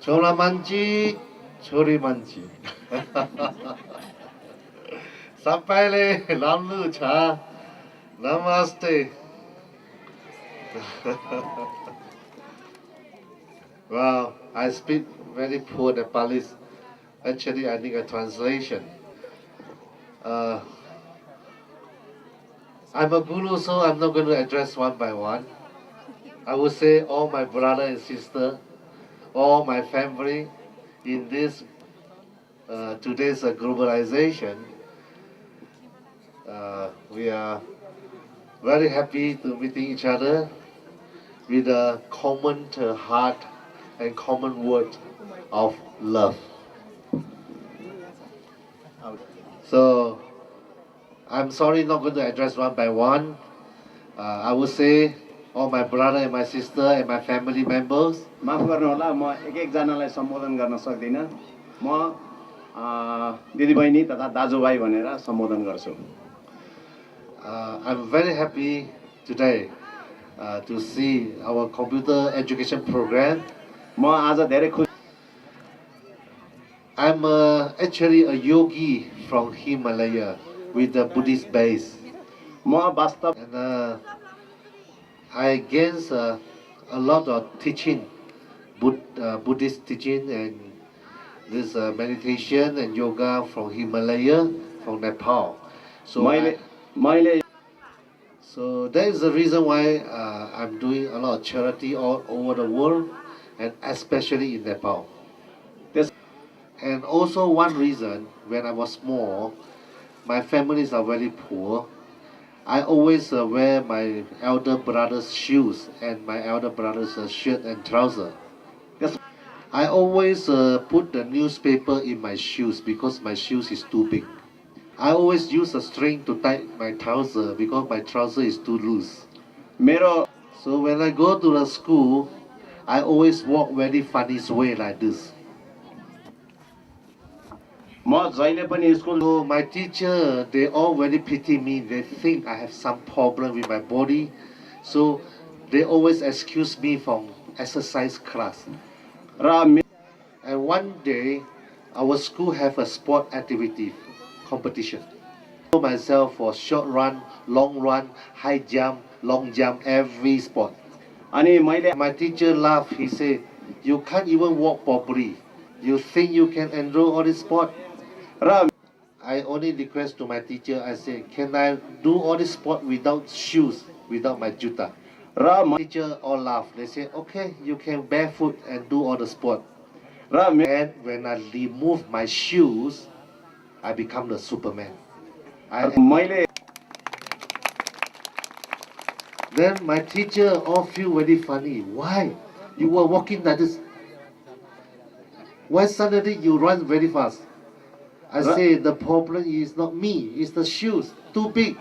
Cholamanji, Chorimanji. Sampaile, Lamlu Cha, Namaste. Wow, I speak very poor Nepalese. Actually, I need a translation. I'm a guru, so I'm not going to address one by one. I would say all my brother and sister, all my family in this today's globalization. We are very happy to meeting each other with a common heart and common word of love. So I'm sorry, not going to address one by one. I would say all my brother and my sister and my family members. माफ गर्नुहोला म एक-एकजनालाई सम्बोधन गर्न सक्दिनँ म दिदीबहिनी तथा दाजुभाइ भनेर सम्बोधन गर्छु I'm very happy today to see our computer education program. म आज धेरै खुसी I'm actually a yogi from Himalaya with a Buddhist base. म वास्तव And I gained a lot of teaching, Buddhist teaching and this meditation and yoga from Himalaya, from Nepal. So so that is the reason why I'm doing a lot of charity all over the world and especially in Nepal. And also one reason, when I was small, my families are very poor. I always wear my elder brother's shoes and my elder brother's shirt and trouser. I always put the newspaper in my shoes because my shoes is too big. I always use a string to tie my trouser because my trouser is too loose. So when I go to the school, I always walk very funny way like this. So my teacher, they all very pity me. They think I have some problem with my body. So they always excuse me from exercise class. And one day, our school have a sport activity competition. I know myself for short run, long run, high jump, long jump, every sport. My teacher laughed. He said, "You can't even walk properly. You think you can enroll all this sport?" I only request to my teacher, I say, "Can I do all this sport without shoes, without my juta?" My teacher all laugh. They say, "Okay, you can barefoot and do all the sport." And when I remove my shoes, I become the Superman. Then my teacher all feel very funny. Why? You were walking like this. Why suddenly you run very fast? I say the problem is not me, it's the shoes, too big.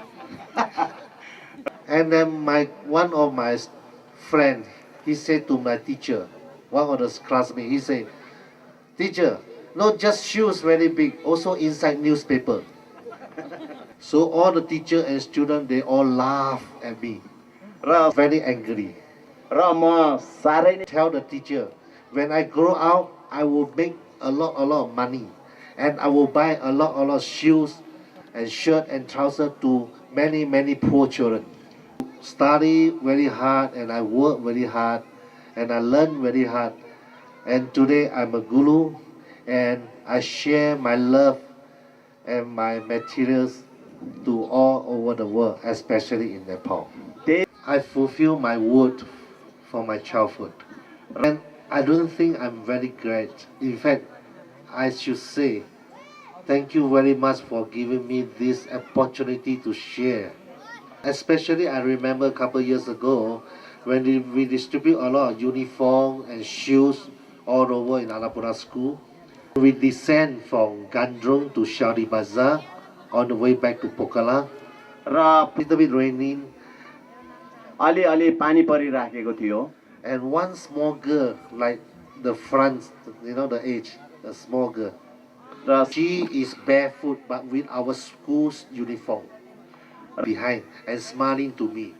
And then one of my friend, he said to my teacher, one of the classmates, he said, "Teacher, not just shoes very big, also inside newspaper." So all the teacher and student, they all laugh at me. Very angry. Tell the teacher, when I grow out, I will make a lot of money. And I will buy a lot of shoes and shirt and trousers to many poor children. Study very hard and I work very hard and I learn very hard. And today I'm a guru and I share my love and my materials to all over the world, especially in Nepal. I fulfill my word from my childhood. And I don't think I'm very great. In fact, I should say, thank you very much for giving me this opportunity to share. Especially I remember a couple years ago when we distribute a lot of uniform and shoes all over in Annapurna school. We descend from Gandrung to Shari Bazaar on the way back to Pokala. Little bit raining. And one small girl, like the front, the age, a small girl. She is barefoot but with our school's uniform behind and smiling to me.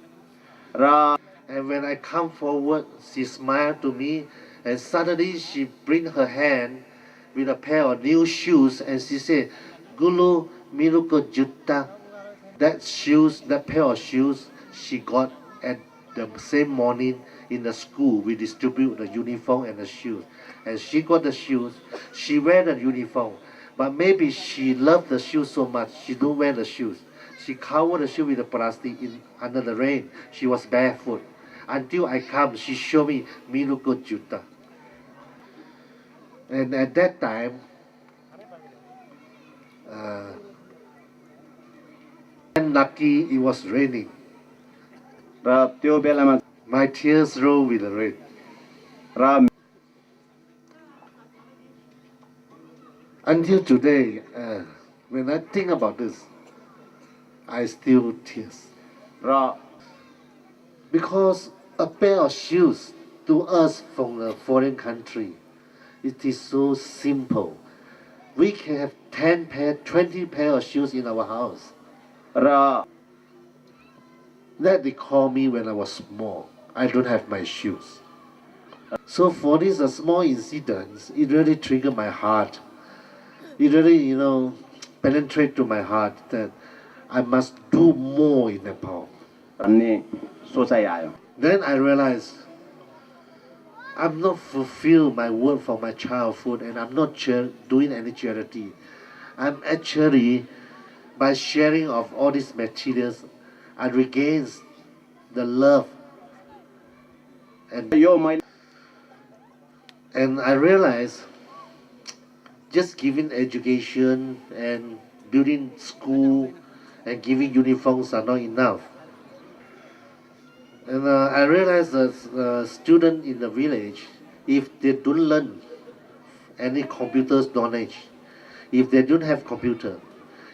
And when I come forward, she smiled to me And suddenly she bring her hand with a pair of new shoes and she said, Guru Miruko Jutta. That shoes, that pair of shoes she got at the same morning in the school. We distribute the uniform and the shoes. And she got the shoes, she wear the uniform. But maybe she loved the shoes so much, she don't wear the shoes. She covered the shoe with the plastic under the rain. She was barefoot. Until I come, she showed me Miruko Jutta. And at that time, and lucky it was raining. र त्यो बेलामा My tears roll with the rain. Raw Until today, when I think about this, I still tears. Raw Because a pair of shoes to us from a foreign country, it is so simple. We can have 10 pair, 20 pair of shoes in our house. Raw That they call me when I was small. I don't have my shoes. So for this a small incident, it really triggered my heart. It really, penetrate to my heart that I must do more in Nepal. भन्ने सोचाइ आयो। Then I realized I'm not fulfill my work for my childhood and I'm not doing any charity. I'm actually, by sharing of all these materials, I regain the love यो मैले and I realized just giving education and building school and giving uniforms are not enough. And I realized that students in the village, if they don't learn any computer knowledge, if they don't have computer,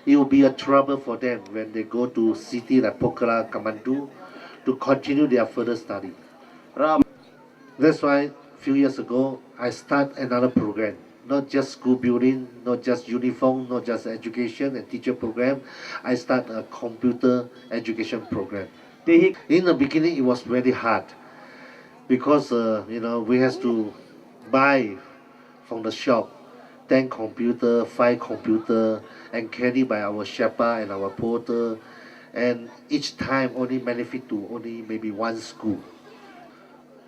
it will be a trouble for them when they go to city like Pokhara, Kamandu to continue their further study. Raw That's why a few years ago, I start another program. Not just school building, not just uniform, not just education and teacher program. I start a computer education program. त्यही In the beginning, it was very hard because we have to buy from the shop 10 computer, 5 computer, and carry by our Sherpa and our porter, and each time only benefit to only maybe one school.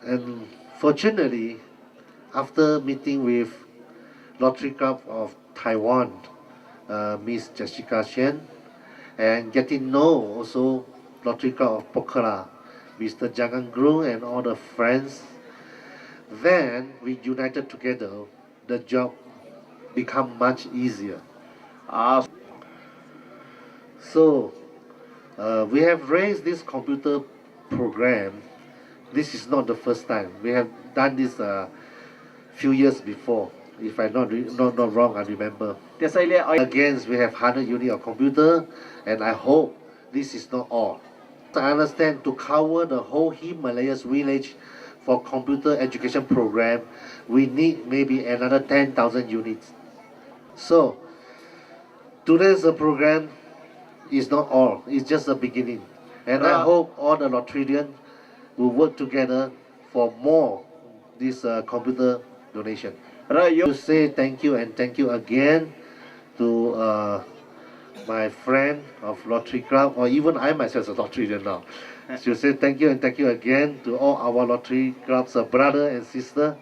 And fortunately, after meeting with Lottery Club of Taiwan, Miss Jessica Shen, and getting know also Lottery Club of Pokhara, Mr. Jangan Gru and all the friends, then we united together, the job become much easier. So we have raised this computer program. This is not the first time. We have done this few years before. If I'm not wrong, I remember. त्यसैले Again, we have 100 units of computer, and I hope this is not all. I understand to cover the whole Himalayas village for computer education program, we need maybe another 10,000 units. So today's program is not all, it's just the beginning. And I hope all the Lotridians will work together for more this computer donation. Raw yo To say thank you and thank you again to my friend of Lottery Club, or even I myself as a Lotridian now. To say thank you and thank you again to all our Lottery Club's brother and sister.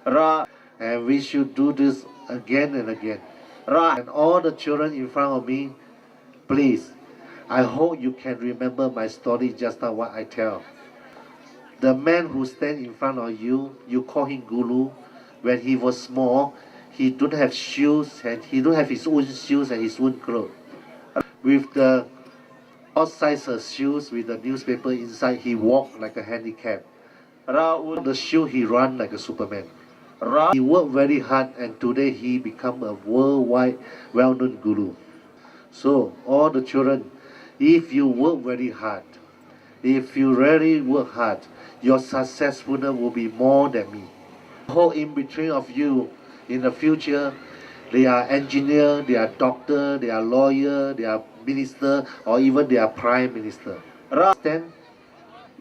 Raw And we should do this again and again. Raw And all the children in front of me, please, I hope you can remember my story just now what I tell. The man who stands in front of you, you call him Guru. When he was small, he don't have shoes and he don't have his own shoes and his own clothes. With the outside shoes with the newspaper inside, he walked like a handicap. Raw The shoe, he run like a Superman. Raw He worked very hard and today he become a worldwide well-known guru. So all the children, if you work very hard, if you really work hard, your successfulness will be more than me. Whole in between of you in the future, they are engineer, they are doctor, they are lawyer, they are minister, or even they are prime minister. Raw Understand?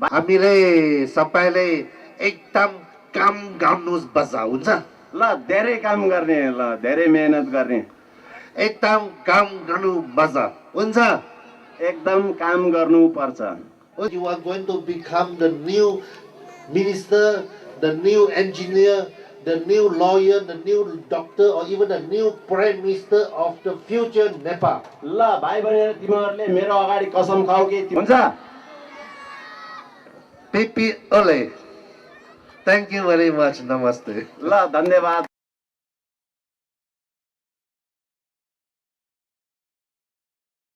Amile, sampai le, ekdam काम गर्नुहोस् बच्चा हुन्छ ल धेरै काम गर्ने ल धेरै मेहनत गर्ने एकदम काम गर्नु बच्चा हुन्छ एकदम काम गर्नु पर्छ You are going to become the new minister, the new engineer, the new lawyer, the new doctor, or even the new prime minister of the future Nepal. ल भाइ बहिनी तिमीहरूले मेरो अगाडि कसम खाऊ कि हुन्छ Pipi Ole. Thank you very much. Namaste. ल धन्यवाद